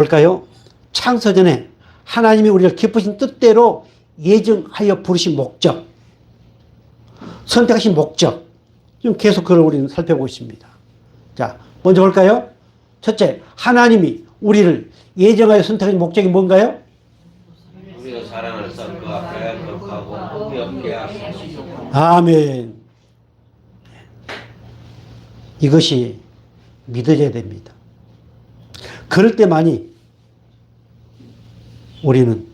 볼까요? 창세전에 하나님이 우리를 기쁘신 뜻대로 예정하여 부르신 목적, 선택하신 목적, 좀 계속 그걸 우리는 살펴보고 있습니다. 자, 먼저 볼까요? 첫째, 하나님이 우리를 예정하여 선택하신 목적이 뭔가요? 우리가 사랑을 선과 배역하고 흠이 없게 하시고. 아멘. 이것이 믿어져야 됩니다. 그럴 때만이 우리는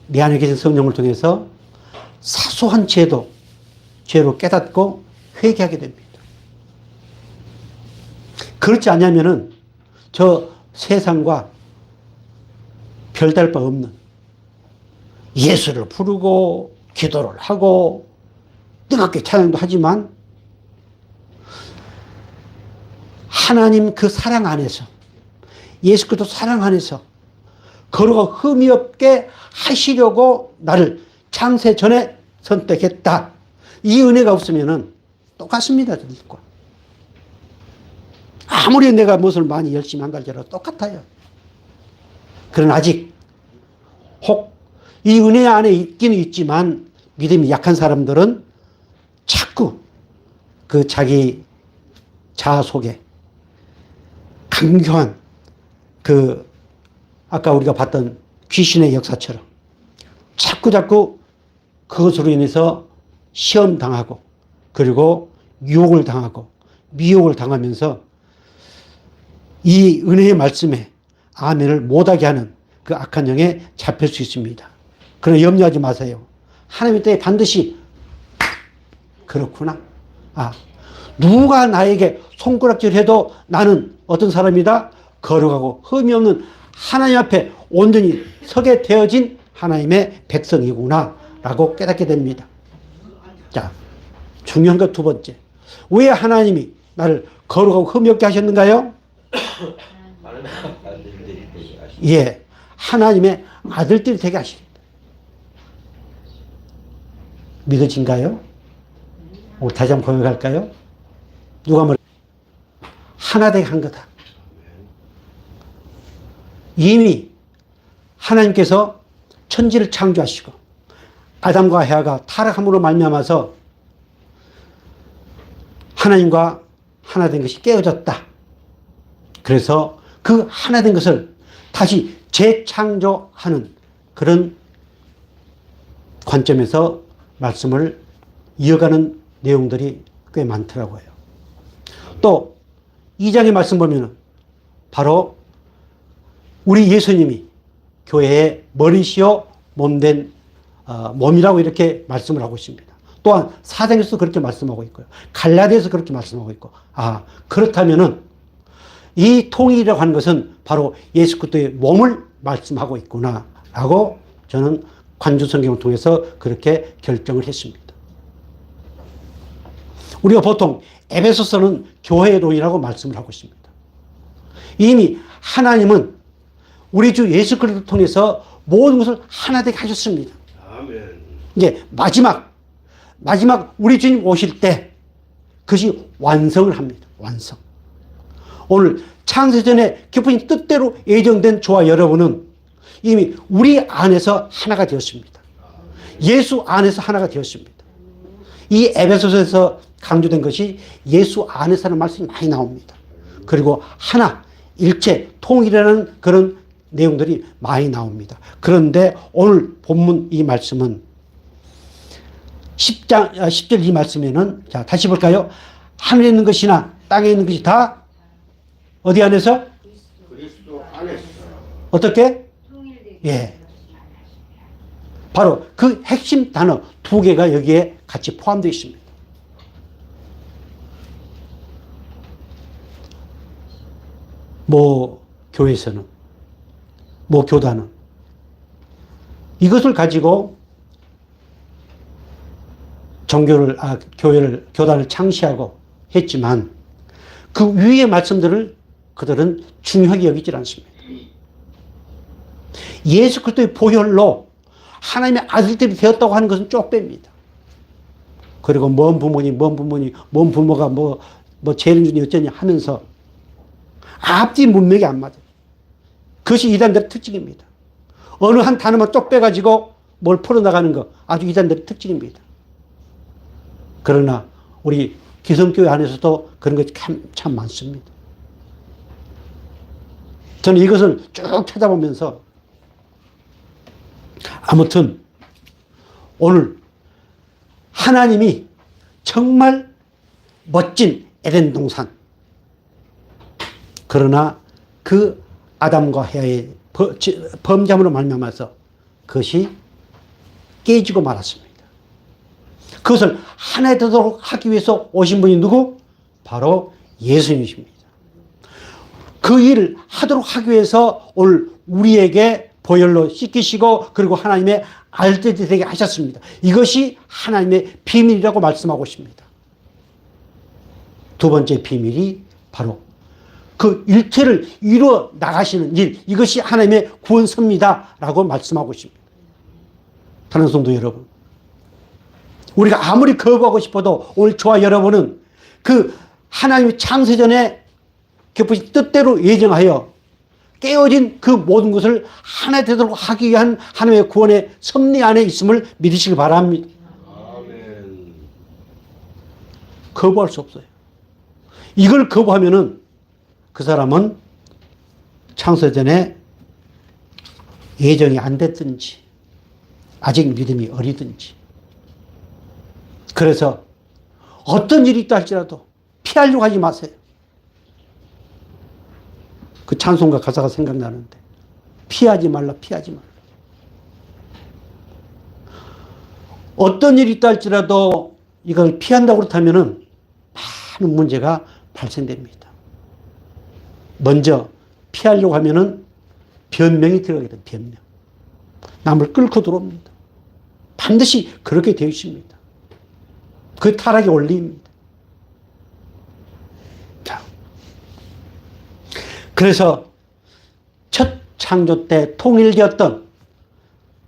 내 안에 계신 성령을 통해서 사소한 죄도 죄로 깨닫고 회개하게 됩니다. 그렇지 않으면은 저 세상과 별다를 바 없는 예수를 부르고 기도를 하고 뜨겁게 찬양도 하지만 하나님 그 사랑 안에서 예수 그리스도 사랑 안에서 거룩하고 흠이 없게 하시려고 나를 창세 전에 선택했다. 이 은혜가 없으면은 똑같습니다. 저들과. 아무리 내가 무엇을 많이 열심히 한다 할지라도 똑같아요. 그러나 아직 혹 이 은혜 안에 있기는 있지만 믿음이 약한 사람들은 자꾸 그 자기 자아 속에 강교한 그 아까 우리가 봤던 귀신의 역사처럼 자꾸 그것으로 인해서 시험 당하고 그리고 유혹을 당하고 미혹을 당하면서 이 은혜의 말씀에 아멘을 못하게 하는 그 악한 영에 잡힐 수 있습니다. 그러나 염려하지 마세요. 하나님의 때에 반드시 그렇구나. 누가 나에게 손가락질해도 나는 어떤 사람이다? 거룩하고 흠이 없는 하나님 앞에 온전히 서게 되어진 하나님의 백성이구나 라고 깨닫게 됩니다. 자, 중요한 것 두 번째. 왜 하나님이 나를 거룩하고 흠이 없게 하셨는가요? 예, 하나님의 아들들이 되게 하십니다. 믿어진가요? 우리 다시 한번 고백할까요? 누가 말 하나 되게 한 거다. 이미 하나님께서 천지를 창조하시고 아담과 해와가 타락함으로 말미암아서 하나님과 하나 된 것이 깨어졌다. 그래서 그 하나 된 것을 다시 재창조하는 그런 관점에서 말씀을 이어가는 내용들이 꽤 많더라고요. 또 2장의 말씀 보면은 바로 우리 예수님이 교회의 머리시요 몸된 몸이라고 이렇게 말씀을 하고 있습니다. 또한 4장에서도 그렇게 말씀하고 있고요. 갈라디아에서 그렇게 말씀하고 있고. 그렇다면은 이 통일이라고 하는 것은 바로 예수 그리스도의 몸을 말씀하고 있구나라고 저는 관주 성경을 통해서 그렇게 결정을 했습니다. 우리가 보통 에베소서는 교회의 론이라고 말씀을 하고 있습니다. 이미 하나님은 우리 주 예수 그리스도를 통해서 모든 것을 하나 되게 하셨습니다. 아멘. 이제 마지막 우리 주님 오실 때 그것이 완성을 합니다. 완성. 오늘 창세전에 기쁘신 뜻대로 예정된 저와 여러분은 이미 우리 안에서 하나가 되었습니다. 예수 안에서 하나가 되었습니다. 이 에베소서에서 강조된 것이 예수 안에서라는 말씀이 많이 나옵니다. 그리고 하나, 일체, 통일이라는 그런 내용들이 많이 나옵니다. 그런데 오늘 본문 이 말씀은 10절 이 말씀에는 자, 다시 볼까요? 하늘에 있는 것이나 땅에 있는 것이 다 어디 안에서? 그리스도 안에서. 어떻게? 예. 바로 그 핵심 단어 두 개가 여기에 같이 포함되어 있습니다. 뭐 교회에서는, 뭐 교단은 이것을 가지고 교단을 창시하고 했지만 그 위의 말씀들을 그들은 중요하게 여기질 않습니다. 예수 그리스도의 보혈로 하나님의 아들들이 되었다고 하는 것은 쪽배입니다. 그리고 먼 부모가 죄를 주니 어쩌니 하면서 앞뒤 문맥이 안 맞아요. 그것이 이단들의 특징입니다. 어느 한 단어만 쪽 빼가지고 뭘 풀어나가는 거 아주 이단들의 특징입니다. 그러나 우리 기성교회 안에서도 그런 것이 참 많습니다. 저는 이것을 쭉 찾아보면서 아무튼 오늘 하나님이 정말 멋진 에덴 동산, 그러나 그 아담과 헤아의 범죄함으로 말미암아서 그것이 깨지고 말았습니다. 그것을 하나 되도록 하기 위해서 오신 분이 누구? 바로 예수님이십니다. 그 일을 하도록 하기 위해서 오늘 우리에게 보혈로 씻기시고 그리고 하나님의 알뜰이 되게 하셨습니다. 이것이 하나님의 비밀이라고 말씀하고 있습니다. 두 번째 비밀이 바로 그 일체를 이루어 나가시는 일, 이것이 하나님의 구원섭니다라고 말씀하고 있습니다. 사랑하는 성도 여러분, 우리가 아무리 거부하고 싶어도 오늘 저와 여러분은 그 하나님의 창세전에 깊으신 뜻대로 예정하여 깨어진 그 모든 것을 하나 되도록 하기 위한 하나님의 구원의 섭리 안에 있음을 믿으시기 바랍니다. 아멘. 거부할 수 없어요. 이걸 거부하면은 그 사람은 창세전에 예정이 안 됐든지 아직 믿음이 어리든지, 그래서 어떤 일이 있다 할지라도 피하려고 하지 마세요. 그 찬송가 가사가 생각나는데 피하지 말라, 피하지 말라. 어떤 일이 있다 할지라도 이걸 피한다고 그렇다면은 많은 문제가 발생됩니다. 먼저 피하려고 하면은 변명이 들어가게 돼요. 변명. 남을 끌고 들어옵니다. 반드시 그렇게 되어 있습니다. 그 타락의 원리입니다. 자, 그래서 첫 창조 때 통일되었던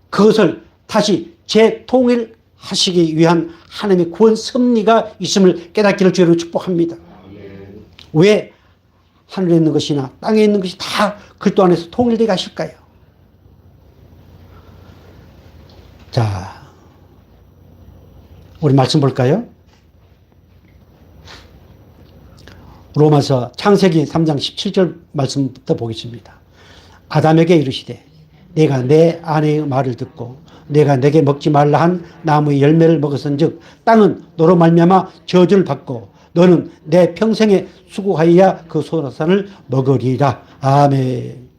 그것을 다시 재통일하시기 위한 하나님의 구원 섭리가 있음을 깨닫기를 주로 축복합니다. 아멘. 왜 하늘에 있는 것이나 땅에 있는 것이 다 그리스도 안에서 통일되게 하실까요? 자, 우리 말씀 볼까요? 로마서 창세기 3장 17절 말씀부터 보겠습니다. 아담에게 이르시되 내가 내 아내의 말을 듣고 내가 내게 먹지 말라 한 나무의 열매를 먹었은즉 땅은 너로 말미암아 저주를 받고 너는 내 평생에 수고하여야 그 소산을 먹으리라. 아멘.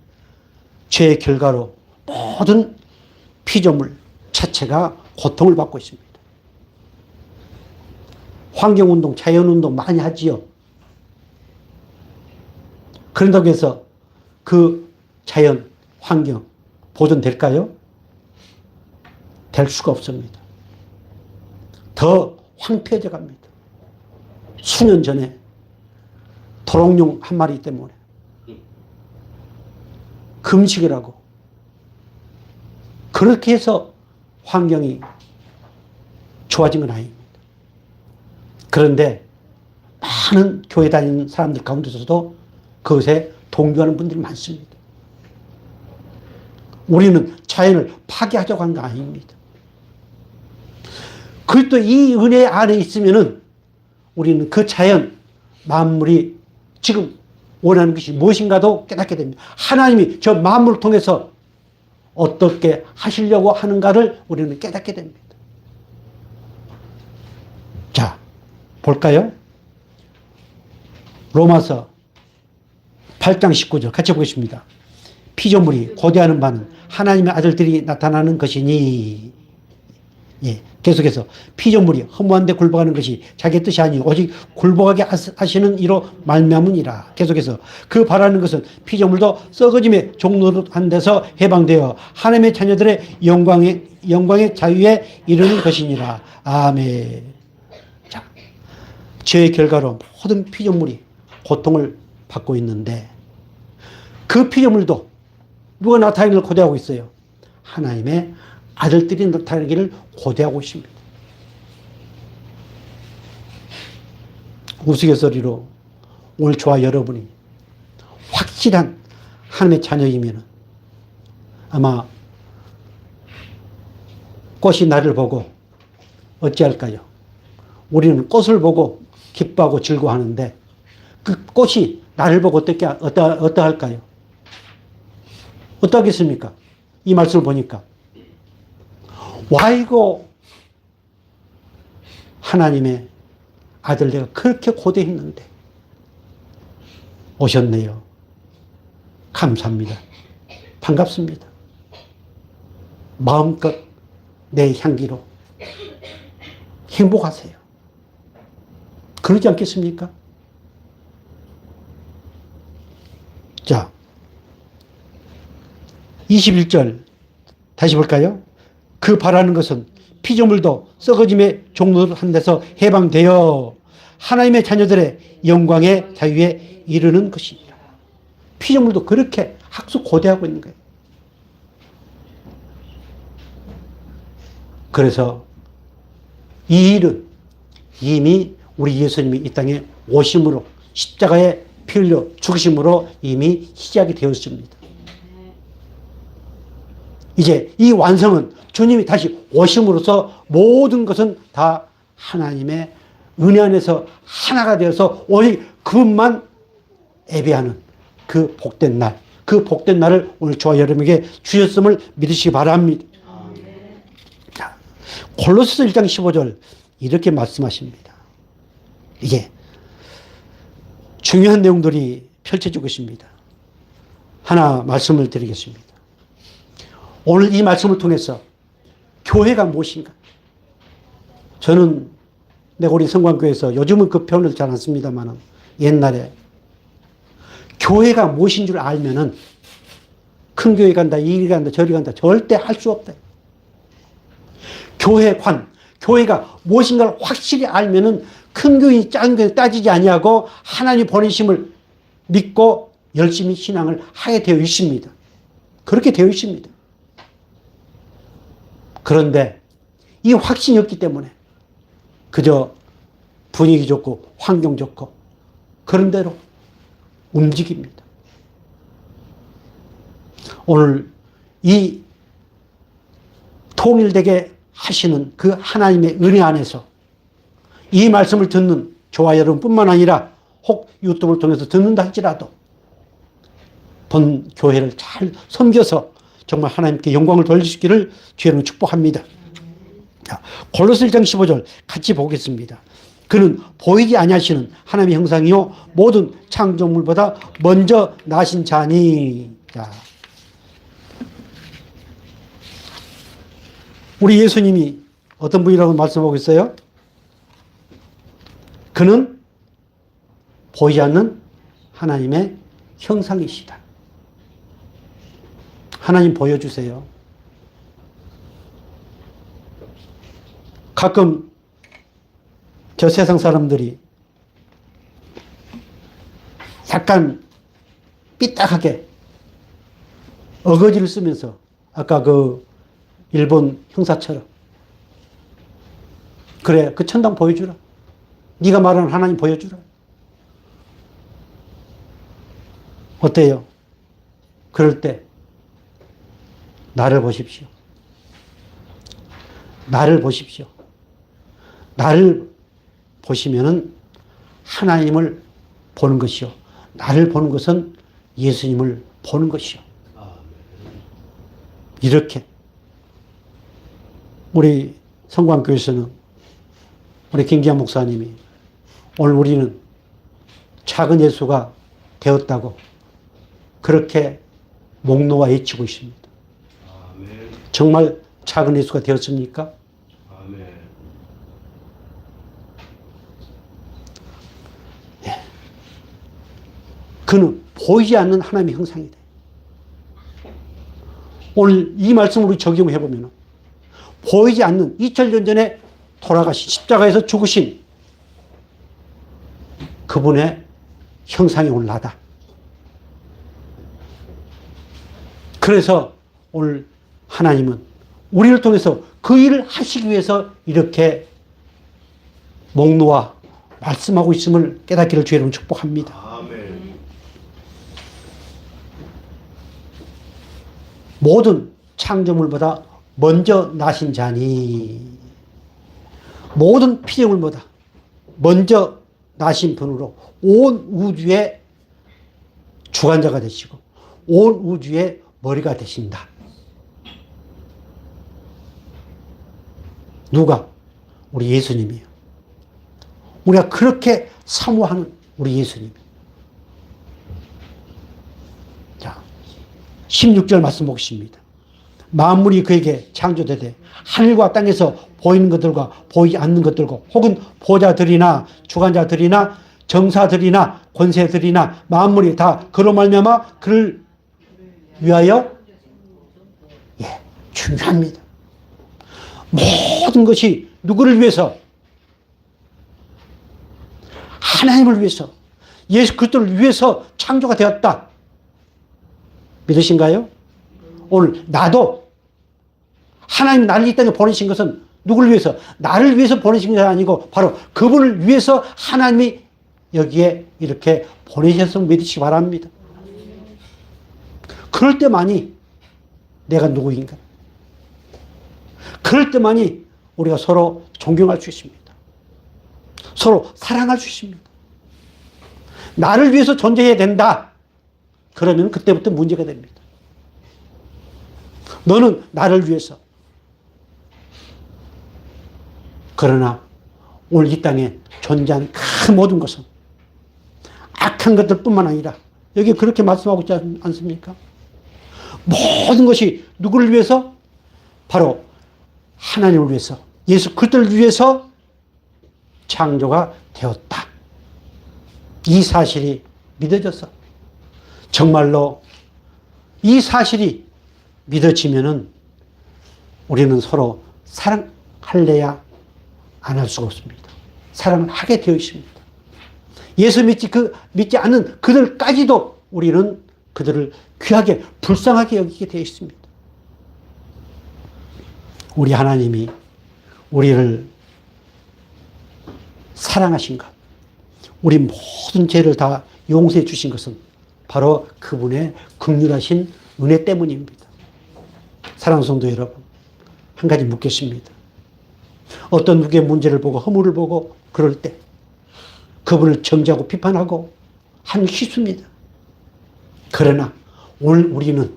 죄의 결과로 모든 피조물 자체가 고통을 받고 있습니다. 환경운동, 자연운동 많이 하지요. 그런다고 해서 그 자연, 환경 보존될까요? 될 수가 없습니다. 더 황폐해져 갑니다. 수년 전에 도롱뇽 한 마리 때문에 금식을 하고 그렇게 해서 환경이 좋아진 건 아닙니다. 그런데 많은 교회 다니는 사람들 가운데서도 그것에 동조하는 분들이 많습니다. 우리는 자연을 파괴하자고 하는 거 아닙니다. 그리고 이 은혜 안에 있으면은 우리는 그 자연, 만물이 지금 원하는 것이 무엇인가도 깨닫게 됩니다. 하나님이 저 만물을 통해서 어떻게 하시려고 하는가를 우리는 깨닫게 됩니다. 자, 볼까요? 로마서 8장 19절 같이 보겠습니다. 피조물이 고대하는 바는 하나님의 아들들이 나타나는 것이니, 예, 계속해서 피조물이 허무한 데 굴복하는 것이 자기의 뜻이 아니요 오직 굴복하게 하시는 이로 말미암으니라. 계속해서 그 바라는 것은 피조물도 썩어짐의 종로한 데서 해방되어 하나님의 자녀들의 영광의 자유에 이르는 것이니라. 아멘. 자, 죄의 결과로 모든 피조물이 고통을 받고 있는데 그 피조물도 누가 나타나기를 고대하고 있어요? 하나님의 아들들이 나타나기를 고대하고 있습니다. 우스갯소리로 오늘 저와 여러분이 확실한 하나님의 자녀이면 아마 꽃이 나를 보고 어찌할까요? 우리는 꽃을 보고 기뻐하고 즐거워하는데 그 꽃이 나를 보고 어떠할까요? 어떠하겠습니까? 이 말씀을 보니까 와이고 하나님의 아들 내가 그렇게 고대했는데 오셨네요. 감사합니다. 반갑습니다. 마음껏 내 향기로 행복하세요. 그러지 않겠습니까? 자, 21절 다시 볼까요? 그 바라는 것은 피조물도 썩어짐의 종로한 데서 해방되어 하나님의 자녀들의 영광의 자유에 이르는 것이니라. 피조물도 그렇게 학수고대하고 있는 거예요. 그래서 이 일은 이미 우리 예수님이 이 땅에 오심으로 십자가에 피 흘려 죽으심으로 이미 시작이 되었습니다. 이제 이 완성은 주님이 다시 오심으로써 모든 것은 다 하나님의 은혜 안에서 하나가 되어서 오직 그분만 예배하는 그 복된 날, 그 복된 날을 오늘 저와 여러분에게 주셨음을 믿으시기 바랍니다. 자, 골로새서 1장 15절 이렇게 말씀하십니다. 이게 중요한 내용들이 펼쳐지고 있습니다. 하나 말씀을 드리겠습니다. 오늘 이 말씀을 통해서 교회가 무엇인가? 저는 내가 우리 성광교회에서 요즘은 그 표현을 잘 안 씁니다만 옛날에 교회가 무엇인 줄 알면은 큰 교회 간다, 이리 간다, 저리 간다 절대 할 수 없다. 교회가 무엇인가를 확실히 알면은 큰 교회, 작은 교회 따지지 아니하고 하나님 보내심을 믿고 열심히 신앙을 하게 되어 있습니다. 그렇게 되어 있습니다. 그런데 이 확신이 없기 때문에 그저 분위기 좋고 환경 좋고 그런 대로 움직입니다. 오늘 이 통일되게 하시는 그 하나님의 은혜 안에서 이 말씀을 듣는 저와 여러분뿐만 아니라 혹 유튜브를 통해서 듣는다 할지라도 본 교회를 잘 섬겨서 정말 하나님께 영광을 돌리시기를 주여는 축복합니다. 자, 골로새 1장 15절 같이 보겠습니다. 그는 보이지 아니하시는 하나님의 형상이요 모든 창조물보다 먼저 나신 자니. 자, 우리 예수님이 어떤 분이라고 말씀하고 있어요? 그는 보이지 않는 하나님의 형상이시다. 하나님 보여주세요. 가끔 저 세상 사람들이 약간 삐딱하게 어거지를 쓰면서 아까 그 일본 형사처럼 그래 그 천당 보여주라. 네가 말하는 하나님 보여주라. 어때요? 그럴 때 나를 보십시오. 나를 보십시오. 나를 보시면은 하나님을 보는 것이요. 나를 보는 것은 예수님을 보는 것이요. 이렇게 우리 성광교회에서는 우리 김기환 목사님이 오늘 우리는 작은 예수가 되었다고 그렇게 목놓아 외치고 있습니다. 아멘. 정말 작은 예수가 되었습니까? 아멘. 예. 그는 보이지 않는 하나님의 형상이다. 오늘 이 말씀을 우리 적용해 보면 보이지 않는 2000년 전에 돌아가신 십자가에서 죽으신 그분의 형상이 오늘 나다. 그래서 오늘 하나님은 우리를 통해서 그 일을 하시기 위해서 이렇게 목 놓아 말씀하고 있음을 깨닫기를 주의 이름으로 축복합니다. 아멘. 모든 창조물보다 먼저 나신 자니 모든 피조물보다 먼저 나신 분으로 온 우주의 주관자가 되시고 온 우주의 머리가 되신다. 누가? 우리 예수님이에요. 우리가 그렇게 사모하는 우리 예수님. 자, 16절 말씀 보겠습니다. 만물이 그에게 창조되되 하늘과 땅에서 보이는 것들과 보이지 않는 것들과 혹은 보좌들이나 주관자들이나 정사들이나 권세들이나 만물이 다 그로 말미암아 그를 위하여 중요합니다. 모든 것이 누구를 위해서? 하나님을 위해서, 예수 그리스도를 위해서 창조가 되었다. 믿으신가요? 오늘 나도 하나님 나를 이 땅에 보내신 것은 누구를 위해서? 나를 위해서 보내신 것이 아니고 바로 그분을 위해서 하나님이 여기에 이렇게 보내셨음을 믿으시기 바랍니다. 그럴 때만이 내가 누구인가? 그럴 때만이 우리가 서로 존경할 수 있습니다. 서로 사랑할 수 있습니다. 나를 위해서 존재해야 된다. 그러면 그때부터 문제가 됩니다. 너는 나를 위해서. 그러나 오늘 이 땅에 존재한 그 모든 것은 악한 것들뿐만 아니라 여기 그렇게 말씀하고 있지 않습니까? 모든 것이 누구를 위해서? 바로 하나님을 위해서, 예수 그리스도를 위해서 창조가 되었다. 이 사실이 믿어져서 정말로 이 사실이 믿어지면은 우리는 서로 사랑할래야 안 할 수가 없습니다. 사랑을 하게 되어 있습니다. 예수 믿지 않는 그들까지도 우리는 그들을 귀하게 불쌍하게 여기게 되어 있습니다. 우리 하나님이 우리를 사랑하신 것, 우리 모든 죄를 다 용서해 주신 것은 바로 그분의 긍휼하신 은혜 때문입니다. 사랑하는 성도 여러분, 한 가지 묻겠습니다. 어떤 누구의 문제를 보고 허물을 보고 그럴 때 그분을 정죄하고 비판하고 하는 실수입니다. 그러나 오늘 우리는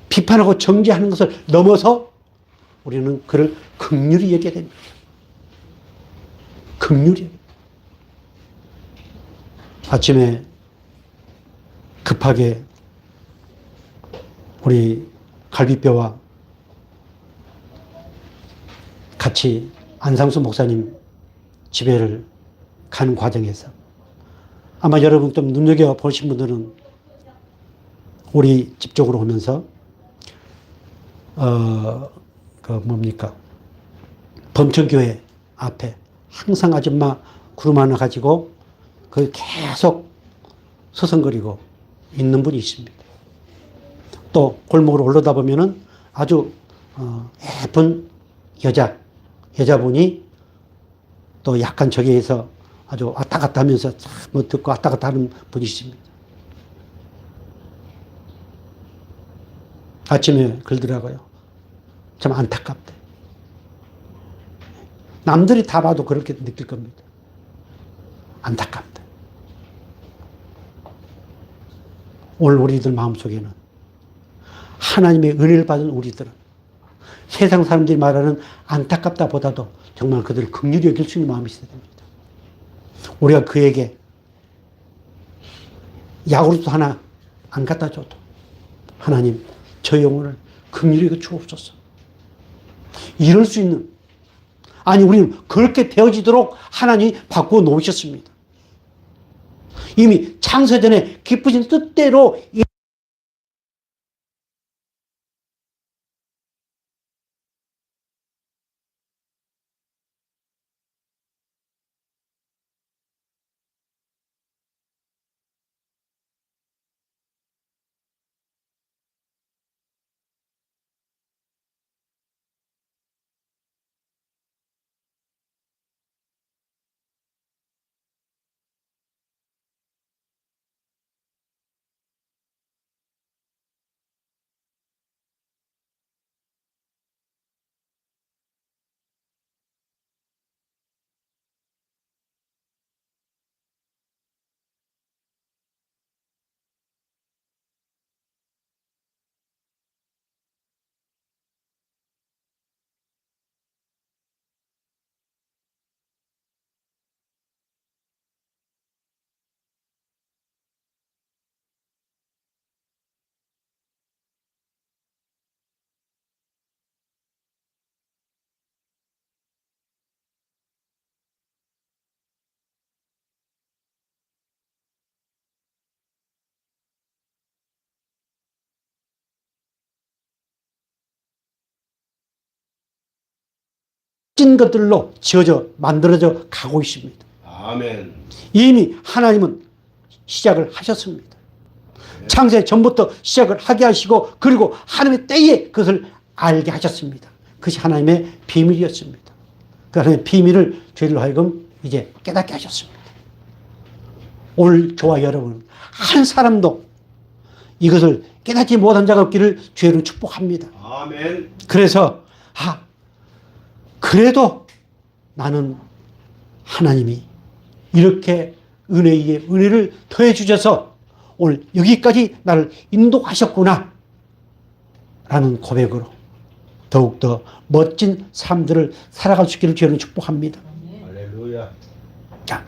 비판하고 정죄하는 것을 넘어서 우리는 그를 긍휼히 여겨야 됩니다. 긍휼히. 아침에 급하게 우리 갈비뼈와 같이 안상수 목사님 집에를 가는 과정에서 아마 여러분 좀 눈여겨보신 분들은 우리 집 쪽으로 오면서 범천교회 앞에 항상 아줌마 구름 하나 가지고 그 계속 서성거리고 있는 분이 있습니다. 또 골목으로 올라다 보면은 아주 예쁜 여자분이 또 약간 저기에서 아주 왔다 갔다 하면서 뭐 듣고 왔다 갔다 하는 분이 있습니다. 아침에 그러더라고요. 참 안타깝대. 남들이 다 봐도 그렇게 느낄 겁니다. 안타깝다. 오늘 우리들 마음속에는 하나님의 은혜를 받은 우리들은 세상 사람들이 말하는 안타깝다 보다도 정말 그들을 긍휼히 여길 수 있는 마음이 있어야 됩니다. 우리가 그에게 야구르트 하나 안 갖다 줘도 하나님 저 영혼을 긍휼히 여겨 주옵소서. 이럴 수 있는, 아니 우리는 그렇게 되어지도록 하나님이 바꾸어 놓으셨습니다. 이미 창세전에 깊으신 뜻대로 멋진 것들로 지어져 만들어져 가고 있습니다. 아멘. 이미 하나님은 시작을 하셨습니다. 창세 전부터 시작을 하게 하시고 그리고 하나님의 때에 그것을 알게 하셨습니다. 그것이 하나님의 비밀이었습니다. 그 하나님의 비밀을 저희로 하여금 이제 깨닫게 하셨습니다. 오늘 저와 여러분 한 사람도 이것을 깨닫지 못한 자가 없기를 주의로 축복합니다. 아멘. 그래서 그래도 나는 하나님이 이렇게 은혜 위에 은혜를 더해 주셔서 오늘 여기까지 나를 인도하셨구나 라는 고백으로 더욱더 멋진 삶들을 살아갈 수 있기를 주의로 축복합니다. 할렐루야. 자,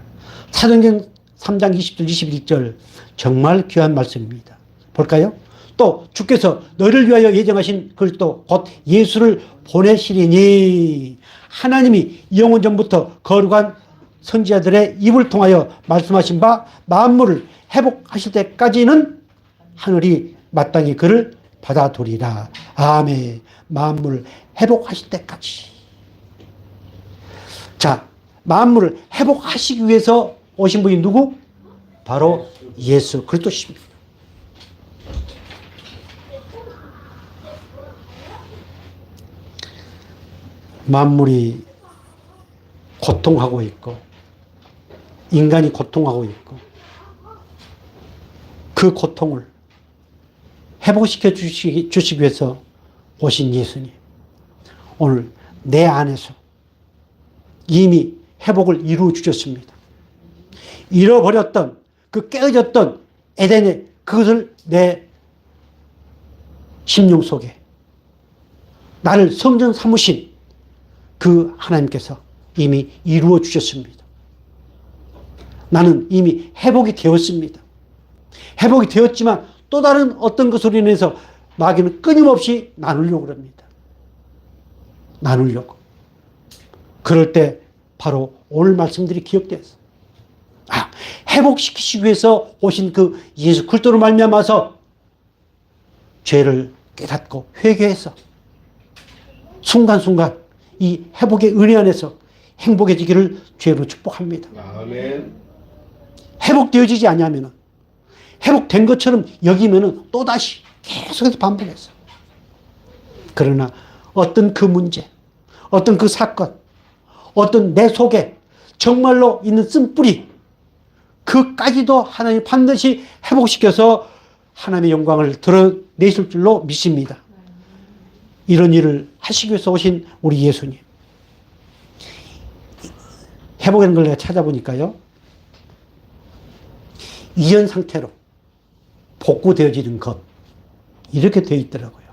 사도행전 3장 20절 21절 정말 귀한 말씀입니다. 볼까요? 또 주께서 너를 위하여 예정하신 그리스도 곧 예수를 보내시리니 하나님이 영원 전부터 거룩한 선지자들의 입을 통하여 말씀하신 바 만물을 회복하실 때까지는 하늘이 마땅히 그를 받아두리라. 아멘. 만물을 회복하실 때까지. 자, 만물을 회복하시기 위해서 오신 분이 누구? 바로 예수 그리스도십니다. 만물이 고통하고 있고 인간이 고통하고 있고 그 고통을 회복시켜 주시기 위해서 오신 예수님. 오늘 내 안에서 이미 회복을 이루어 주셨습니다. 잃어버렸던 그 깨어졌던 에덴의 그것을 내 심령 속에 나를 성전 삼으신 그 하나님께서 이미 이루어 주셨습니다. 나는 이미 회복이 되었습니다. 회복이 되었지만 또 다른 어떤 것으로 인해서 마귀는 끊임없이 나누려고 합니다. 나누려고. 그럴 때 바로 오늘 말씀들이 기억되었어요. 회복시키시기 위해서 오신 그 예수 그리스도로 말미암아서 죄를 깨닫고 회개해서 순간순간 이 회복의 은혜 안에서 행복해지기를 주로 축복합니다. 아멘. 회복되어지지 아니하면 회복된 것처럼 여기면 또다시 계속해서 반복해서. 그러나 어떤 그 문제, 어떤 그 사건, 어떤 내 속에 정말로 있는 쓴뿌리, 그까지도 하나님이 반드시 회복시켜서 하나님의 영광을 드러내실 줄로 믿습니다. 이런 일을 하시기 위해서 오신 우리 예수님. 회복하는 걸 내가 찾아보니까요. 이전 상태로 복구되어지는 것. 이렇게 되어 있더라고요.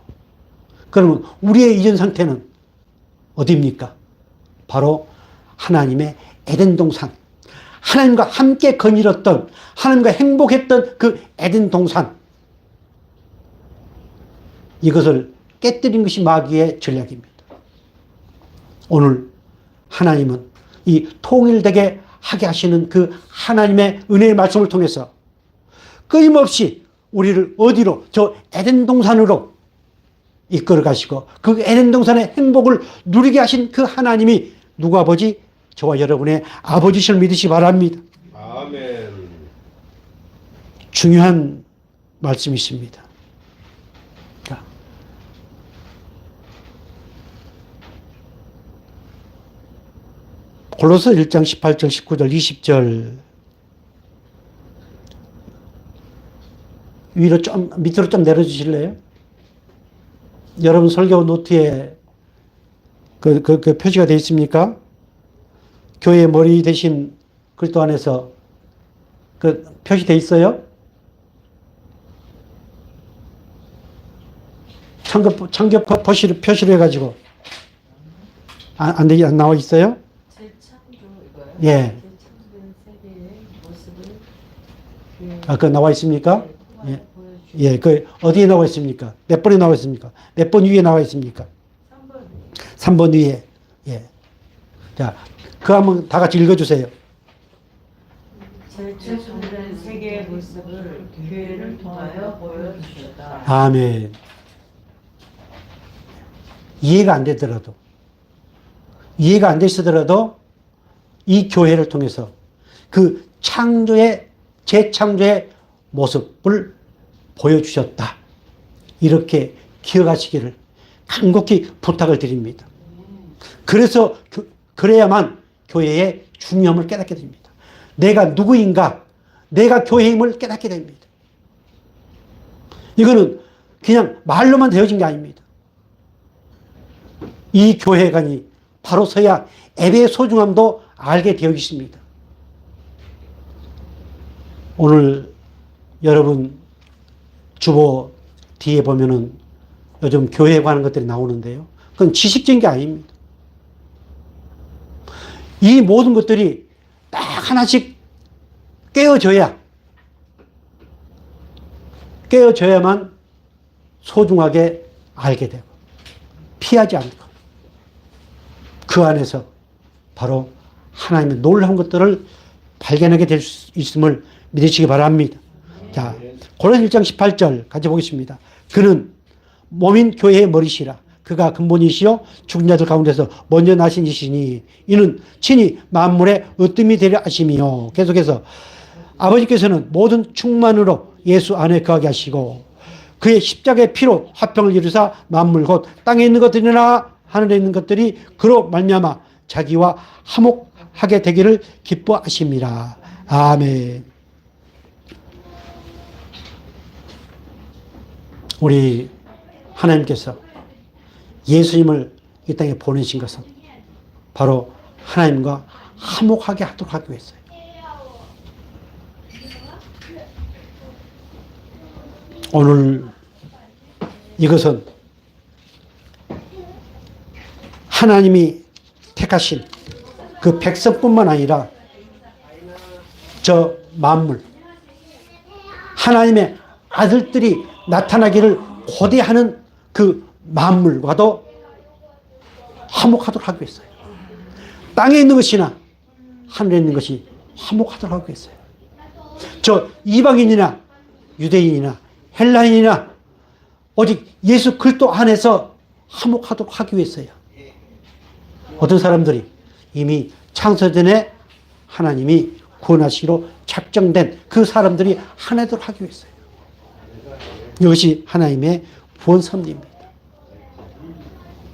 그러면 우리의 이전 상태는 어디입니까? 바로 하나님의 에덴 동산. 하나님과 함께 거닐었던, 하나님과 행복했던 그 에덴 동산. 이것을 깨뜨린 것이 마귀의 전략입니다. 오늘 하나님은 이 통일되게 하게 하시는 그 하나님의 은혜의 말씀을 통해서 끊임없이 우리를 어디로? 저 에덴 동산으로 이끌어 가시고 그 에덴 동산의 행복을 누리게 하신 그 하나님이 누구 아버지? 저와 여러분의 아버지실 믿으시 바랍니다. 아멘. 중요한 말씀이 있습니다. 골로새 1장 18절, 19절, 20절 위로 좀 밑으로 좀 내려주실래요? 여러분 설교 노트에 그 표시가 되어 있습니까? 교회의 머리 대신 그리스도 안에서 그 표시되어 있어요? 창조 표시로 해가지고 안 나와 있어요? 예. 그거 나와 있습니까? 예. 예. 그 어디에 나와 있습니까? 몇 번에 나와 있습니까? 몇 번 위에 나와 있습니까? 3번 위에. 예. 자, 그거 한번 다 같이 읽어주세요. 제출된 세계의 모습을 교회를 통하여 보여주셨다. 아멘. 이해가 안 되더라도 이해가 안 되시더라도 이 교회를 통해서 그 재창조의 모습을 보여주셨다. 이렇게 기억하시기를 간곡히 부탁을 드립니다. 그래야만 교회의 중요함을 깨닫게 됩니다. 내가 누구인가, 내가 교회임을 깨닫게 됩니다. 이거는 그냥 말로만 되어진 게 아닙니다. 이 교회관이 바로 서야 예배의 소중함도 알게 되어 있습니다. 오늘 여러분 주보 뒤에 보면은 요즘 교회에 관한 것들이 나오는데요. 그건 지식적인 게 아닙니다. 이 모든 것들이 딱 하나씩 깨어져야만 소중하게 알게 되고 피하지 않고 그 안에서 바로 하나님의 놀라운 것들을 발견하게 될 수 있음을 믿으시기 바랍니다. 자, 고린도서 1장 18절 같이 보겠습니다. 그는 몸인 교회의 머리시라. 그가 근본이시요 죽은 자들 가운데서 먼저 나신 이시니 이는 친히 만물의 으뜸이 되려 하심이요. 계속해서 아버지께서는 모든 충만으로 예수 안에 거하게 하시고 그의 십자가의 피로 화평을 이루사 만물 곧 땅에 있는 것들이나 하늘에 있는 것들이 그로 말미암아 자기와 화목하게 되기를 기뻐하심이라. 아멘. 우리 하나님께서 예수님을 이 땅에 보내신 것은 바로 하나님과 화목하게 하도록 하기 위해서요. 오늘 이것은 하나님이 택하신 그 백성뿐만 아니라 저 만물, 하나님의 아들들이 나타나기를 고대하는 그 만물과도 화목하도록 하기 위해서요. 땅에 있는 것이나 하늘에 있는 것이 화목하도록 하기 위해서요. 저 이방인이나 유대인이나 헬라인이나 오직 예수 그리스도 안에서 화목하도록 하기 위해서요. 어떤 사람들이 이미 창세전에 하나님이 구원하시기로 작정된 그 사람들이 하나 되도록 하기 위해서요. 이것이 하나님의 구원 섭리입니다.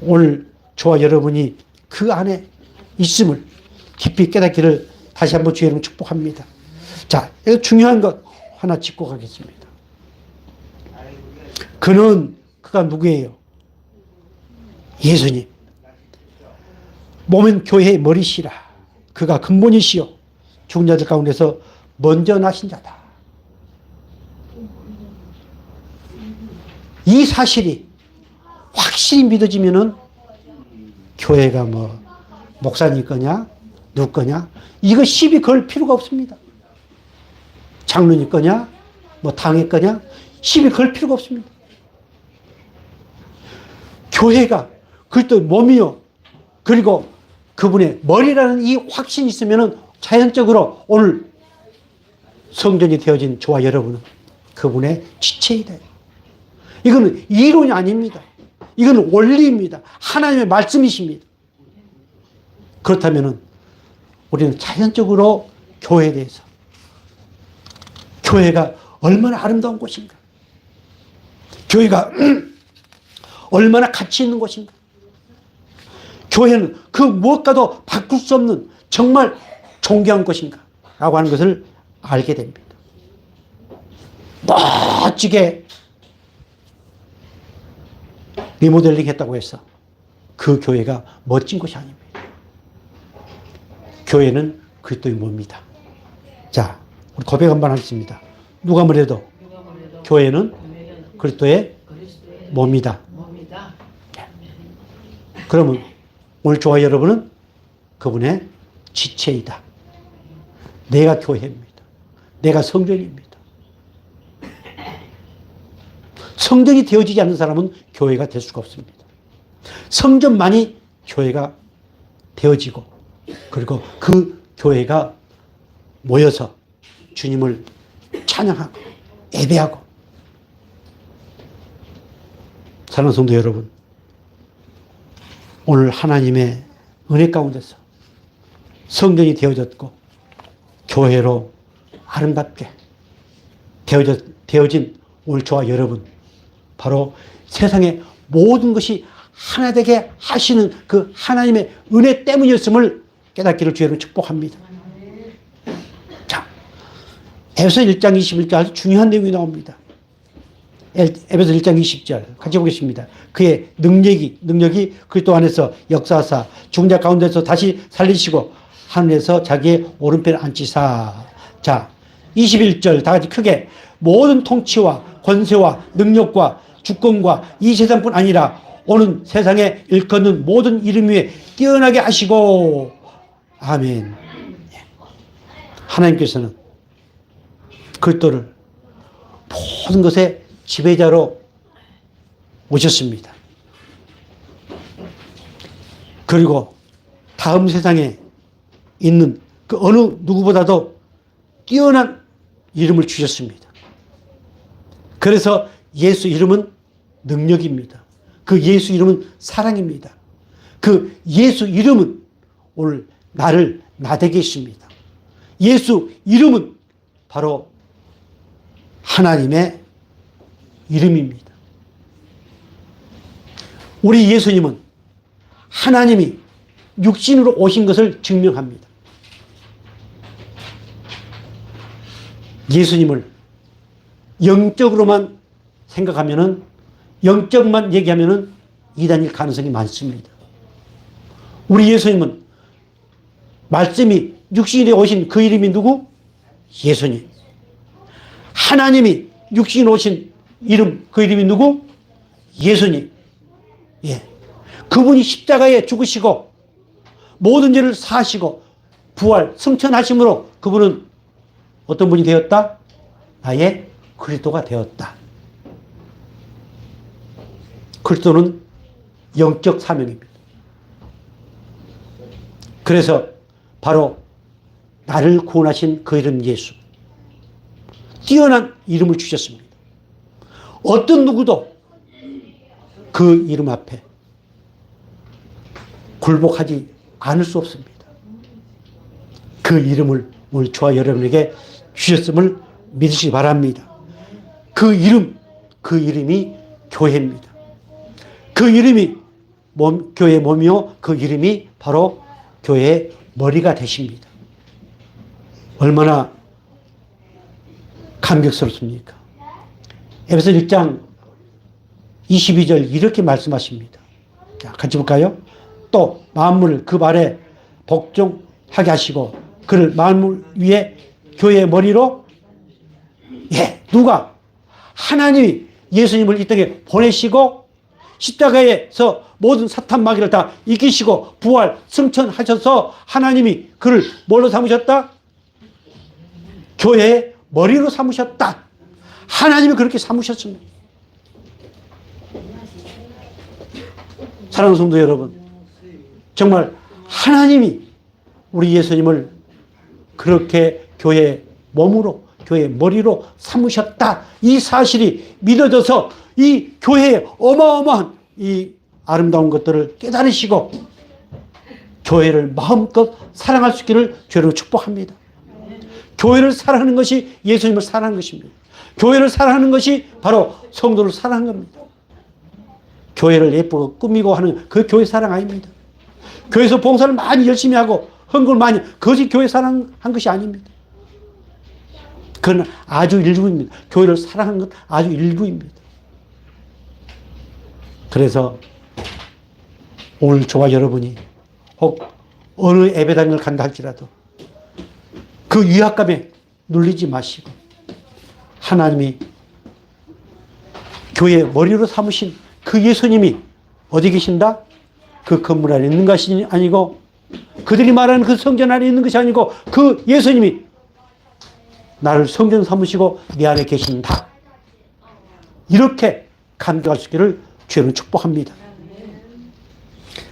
오늘 저와 여러분이 그 안에 있음을 깊이 깨닫기를 다시 한번 주의 이름으로 축복합니다. 자, 이거 중요한 것 하나 짚고 가겠습니다. 그가 누구예요? 예수님. 몸은 교회의 머리시라. 그가 근본이시요 죽은 자들 가운데서 먼저 나신 자다. 이 사실이 확실히 믿어지면은 교회가 뭐 목사님 거냐 누구 거냐 이거 시비 걸 필요가 없습니다. 장로님 거냐 뭐 당회 거냐 시비 걸 필요가 없습니다. 교회가 그리스도의 몸이요 그리고 그분의 머리라는 이 확신이 있으면은 자연적으로 오늘 성전이 되어진 저와 여러분은 그분의 지체이다. 이거는 이론이 아닙니다. 이건 원리입니다. 하나님의 말씀이십니다. 그렇다면 우리는 자연적으로 교회에 대해서 교회가 얼마나 아름다운 곳인가, 교회가 얼마나 가치 있는 곳인가, 교회는 그 무엇과도 바꿀 수 없는 정말 존경한 것인가 라고 하는 것을 알게 됩니다. 멋지게 리모델링 했다고 해서 그 교회가 멋진 것이 아닙니다. 교회는 그리스도의 몸입니다. 자, 우리 고백 한번 하겠습니다. 누가 뭐래도 교회는 그리스도의 몸이다. 그러면 오늘 저와 여러분은 그분의 지체이다. 내가 교회입니다. 내가 성전입니다. 성전이 되어지지 않는 사람은 교회가 될 수가 없습니다. 성전만이 교회가 되어지고 그리고 그 교회가 모여서 주님을 찬양하고 예배하고. 사랑하는 성도 여러분, 오늘 하나님의 은혜 가운데서 성전이 되어졌고 교회로 아름답게 되어진 오늘 저와 여러분, 바로 세상의 모든 것이 하나 되게 하시는 그 하나님의 은혜 때문이었음을 깨닫기를 주의로 축복합니다. 자, 에베소 1장 21절 아주 중요한 내용이 나옵니다. 에베소 1장 20절 같이 보겠습니다. 그의 능력이 그리스도 안에서 역사하사 죽은 자 가운데서 다시 살리시고 하늘에서 자기의 오른편에 앉히사. 자, 21절 다 같이 크게 모든 통치와 권세와 능력과 주권과 이 세상뿐 아니라 오는 세상에 일컫는 모든 이름 위에 뛰어나게 하시고. 아멘. 하나님께서는 그리스도를 모든 것의 지배자로 오셨습니다. 그리고 다음 세상에 있는 그 어느 누구보다도 뛰어난 이름을 주셨습니다. 그래서 예수 이름은 능력입니다. 그 예수 이름은 사랑입니다. 그 예수 이름은 오늘 나를 나되게 했습니다. 예수 이름은 바로 하나님의 이름입니다. 우리 예수님은 하나님이 육신으로 오신 것을 증명합니다. 예수님을 영적으로만 생각하면은, 영적만 얘기하면은 이단일 가능성이 많습니다. 우리 예수님은 말씀이 육신에 오신 그 이름이 누구? 예수님. 하나님이 육신에 오신 이름, 그 이름이 누구? 예수님. 예. 그분이 십자가에 죽으시고 모든 죄를 사하시고 부활, 승천하심으로 그분은 어떤 분이 되었다? 나의 그리스도가 되었다. 그리스도는 영적 사명입니다. 그래서 바로 나를 구원하신 그 이름 예수, 뛰어난 이름을 주셨습니다. 어떤 누구도 그 이름 앞에 굴복하지 않을 수 없습니다. 그 이름을 오늘 저와 여러분에게 주셨음을 믿으시기 바랍니다. 그 이름이 교회입니다. 그 이름이 교회의 몸이요, 그 이름이 바로 교회의 머리가 되십니다. 얼마나 감격스럽습니까? 에베소 1장 22절 이렇게 말씀하십니다. 자, 같이 볼까요? 또 만물을 그 발에 복종하게 하시고 그를 만물 위에 교회의 머리로, 예, 누가? 하나님이 예수님을 이 땅에 보내시고 십자가에서 모든 사탄 마귀를 다 이기시고 부활 승천하셔서 하나님이 그를 뭘로 삼으셨다? 교회의 머리로 삼으셨다. 하나님이 그렇게 삼으셨습니다. 사랑하는 성도 여러분, 정말 하나님이 우리 예수님을 그렇게 교회의 몸으로, 교회의 머리로 삼으셨다. 이 사실이 믿어져서 이 교회의 어마어마한 이 아름다운 것들을 깨달으시고 교회를 마음껏 사랑할 수 있기를 주로 축복합니다. 교회를 사랑하는 것이 예수님을 사랑하는 것입니다. 교회를 사랑하는 것이 바로 성도를 사랑하는 겁니다. 교회를 예쁘고 꾸미고 하는 그 교회 사랑 아닙니다. 교회에서 봉사를 많이 열심히 하고 헌금을 많이, 그것이 교회 사랑한 것이 아닙니다. 그건 아주 일부입니다. 교회를 사랑하는 것 아주 일부입니다. 그래서 오늘 저와 여러분이 혹 어느 예배당을 간다 할지라도 그 위압감에 눌리지 마시고 하나님이 교회 머리로 삼으신 그 예수님이 어디 계신다? 그 건물 안에 있는 것이 아니고 그들이 말하는 그 성전 안에 있는 것이 아니고 그 예수님이 나를 성전 삼으시고 내 안에 계신다. 이렇게 감격할 수 있기를 주여는 축복합니다.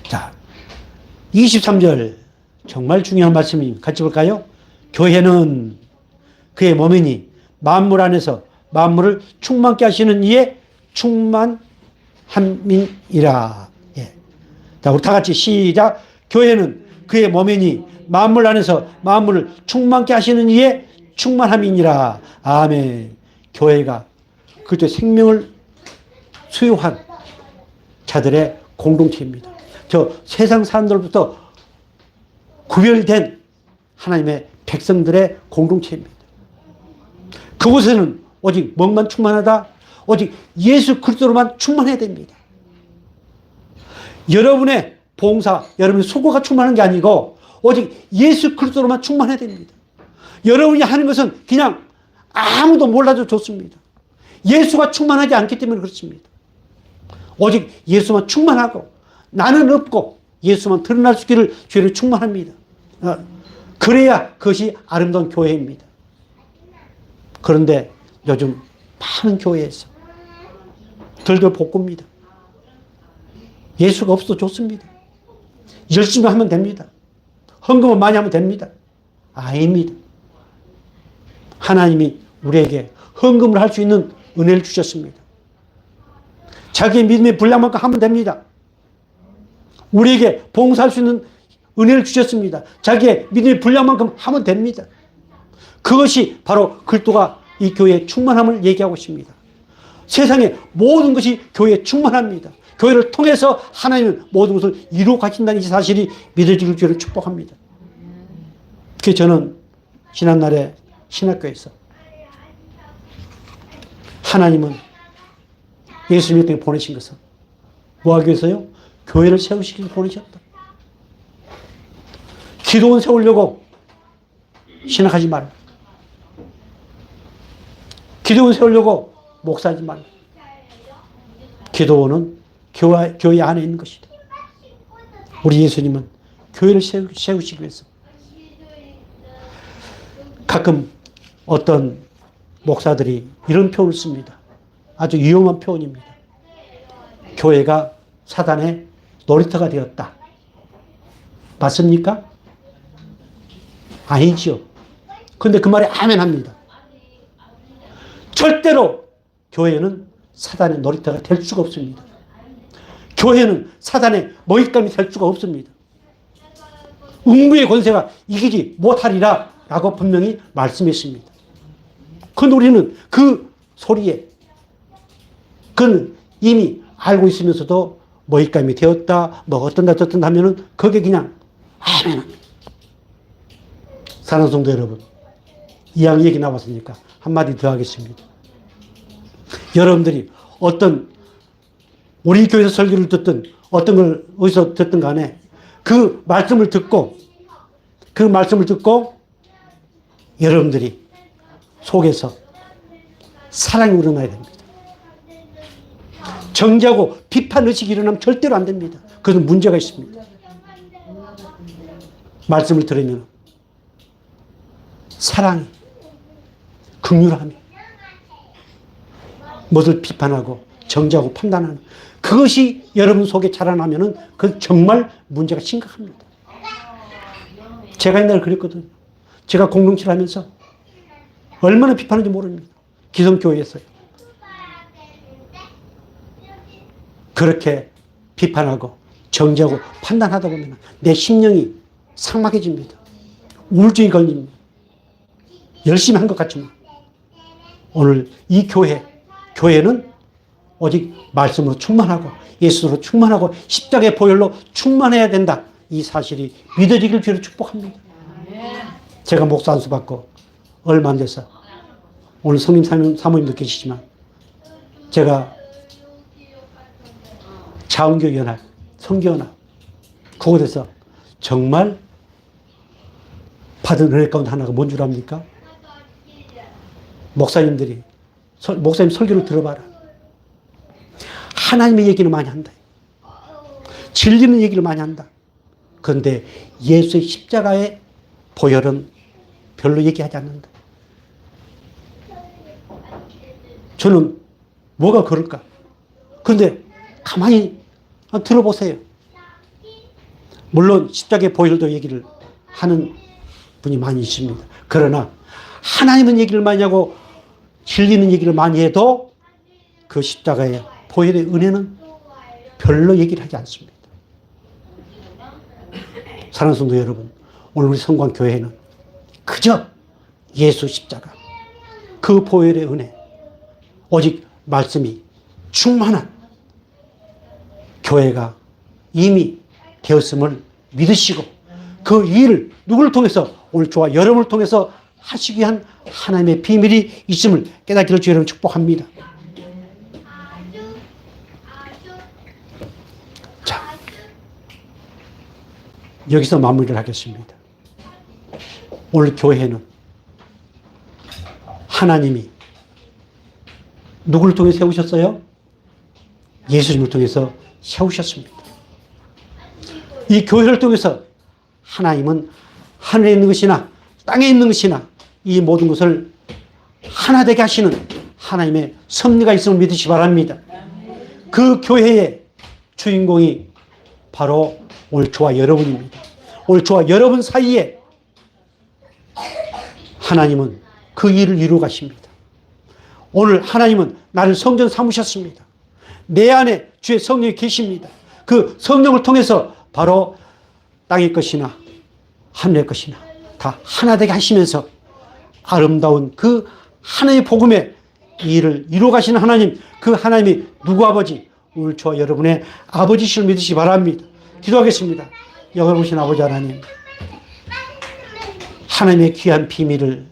자, 23절 정말 중요한 말씀입니다. 같이 볼까요? 교회는 그의 몸이니 만물 안에서 만물을 충만케 하시는 이의 충만함이라. 예. 자, 우리 다 같이 시작. 교회는 그의 몸이니 만물 안에서 만물을 충만케 하시는 이의 충만함이니라. 아멘. 교회가 그저 생명을 수용한 자들의 공동체입니다. 저 세상 사람들부터 구별된 하나님의 백성들의 공동체입니다. 그곳에는 오직 뭐만 충만하다? 오직 예수 그리스도로만 충만해야 됩니다. 여러분의 봉사, 여러분의 수고가 충만한 게 아니고 오직 예수 그리스도로만 충만해야 됩니다. 여러분이 하는 것은 그냥 아무도 몰라도 좋습니다. 예수가 충만하지 않기 때문에 그렇습니다. 오직 예수만 충만하고 나는 없고 예수만 드러날 수 있기를 주의를 충만합니다. 그래야 그것이 아름다운 교회입니다. 그런데 요즘 많은 교회에서 들들 볶습니다. 예수가 없어도 좋습니다. 열심히 하면 됩니다. 헌금을 많이 하면 됩니다. 아닙니다. 하나님이 우리에게 헌금을 할 수 있는 은혜를 주셨습니다. 자기의 믿음의 분량만큼 하면 됩니다. 우리에게 봉사할 수 있는 은혜를 주셨습니다. 자기의 믿음의 분량만큼 하면 됩니다. 그것이 바로 그리스도가 이 교회의 충만함을 얘기하고 있습니다. 세상의 모든 것이 교회에 충만합니다. 교회를 통해서 하나님은 모든 것을 이루어 가신다는 이 사실이 믿어질 줄을 축복합니다. 그래서 저는 지난날에 신학교에서 하나님은 예수님의 땅에 보내신 것은 뭐하기 위해서요? 교회를 세우시기 위해서 보내셨다. 기도원 세우려고 신학하지 말라. 기도원 세우려고 목사하지 말라. 기도원은 교회 안에 있는 것이다. 우리 예수님은 교회를 세우시기 위해서. 가끔 어떤 목사들이 이런 표현을 씁니다. 아주 위험한 표현입니다. 교회가 사단의 놀이터가 되었다. 맞습니까? 아니지요. 그런데 그 말에 아멘 합니다. 절대로 교회는 사단의 놀이터가 될 수가 없습니다. 교회는 사단의 먹잇감이 될 수가 없습니다. 음부의 권세가 이기지 못하리라 라고 분명히 말씀했습니다. 그런데 우리는 그 소리에 그는 이미 알고 있으면서도 먹잇감이 되었다, 뭐 어떤다 저떤다 하면은 그게 그냥 아멘 합니다. 사랑하는 성도 여러분, 이왕 얘기 나왔으니까 한마디 더 하겠습니다. 여러분들이 어떤 우리 교회에서 설교를 듣든 어떤 걸 어디서 듣든 간에 그 말씀을 듣고 여러분들이 속에서 사랑이 우러나야 됩니다. 정죄하고 비판 의식이 일어나면 절대로 안 됩니다. 그것은 문제가 있습니다. 말씀을 들으면 사랑이, 긍휼함이, 무엇을 비판하고 정죄하고 판단하는 그것이 여러분 속에 자라나면은 그건 정말 문제가 심각합니다. 제가 옛날에 그랬거든요. 제가 공동체를 하면서 얼마나 비판하는지 모릅니다. 기성교회에서요. 그렇게 비판하고 정죄하고 판단하다 보면 내 심령이 삭막해집니다. 우울증이 걸립니다. 열심히 한 것 같지만 오늘 이 교회는 오직 말씀으로 충만하고 예수로 충만하고 십자가의 보혈로 충만해야 된다. 이 사실이 믿어지길 주로 축복합니다. 제가 목사 안수 받고 얼마 안 돼서 오늘 성님 사모님도 계시지만 제가 자원교연합, 성교연합 그곳에서 정말 받은 은혜 가운데 하나가 뭔 줄 압니까? 목사님 설교를 들어봐라. 하나님의 얘기를 많이 한다. 진리는 얘기를 많이 한다. 그런데 예수의 십자가의 보혈은 별로 얘기하지 않는다. 저는 뭐가 그럴까? 그런데 가만히 들어보세요. 물론 십자가의 보혈도 얘기를 하는 분이 많이 있습니다. 그러나 하나님은 얘기를 많이 하고 진리는 얘기를 많이 해도 그 십자가의 보혈의 은혜는 별로 얘기를 하지 않습니다. 사랑하는 성도 여러분, 오늘 우리 성광교회는 그저 예수 십자가, 그 보혈의 은혜, 오직 말씀이 충만한 교회가 이미 되었음을 믿으시고 그 일을 누구를 통해서, 오늘 저와 여러분을 통해서 하시기 위한 하나님의 비밀이 있음을 깨닫기를 주의 이름으로 축복합니다. 자, 여기서 마무리를 하겠습니다. 오늘 교회는 하나님이 누구를 통해 세우셨어요? 예수님을 통해서 세우셨습니다. 이 교회를 통해서 하나님은 하늘에 있는 것이나 땅에 있는 것이나 이 모든 것을 하나 되게 하시는 하나님의 섭리가 있음을 믿으시기 바랍니다. 그 교회의 주인공이 바로 오늘 저와 여러분입니다. 오늘 저와 여러분 사이에 하나님은 그 일을 이루어 가십니다. 오늘 하나님은 나를 성전 삼으셨습니다. 내 안에 주의 성령이 계십니다. 그 성령을 통해서 바로 땅의 것이나 하늘의 것이나 다 하나 되게 하시면서 아름다운 그 하나의 복음의 일을 이루어 가시는 하나님, 그 하나님이 누구 아버지? 오늘 저와 여러분의 아버지시를 믿으시기 바랍니다. 기도하겠습니다. 영원하신 아버지 하나님, 하나님의 귀한 비밀을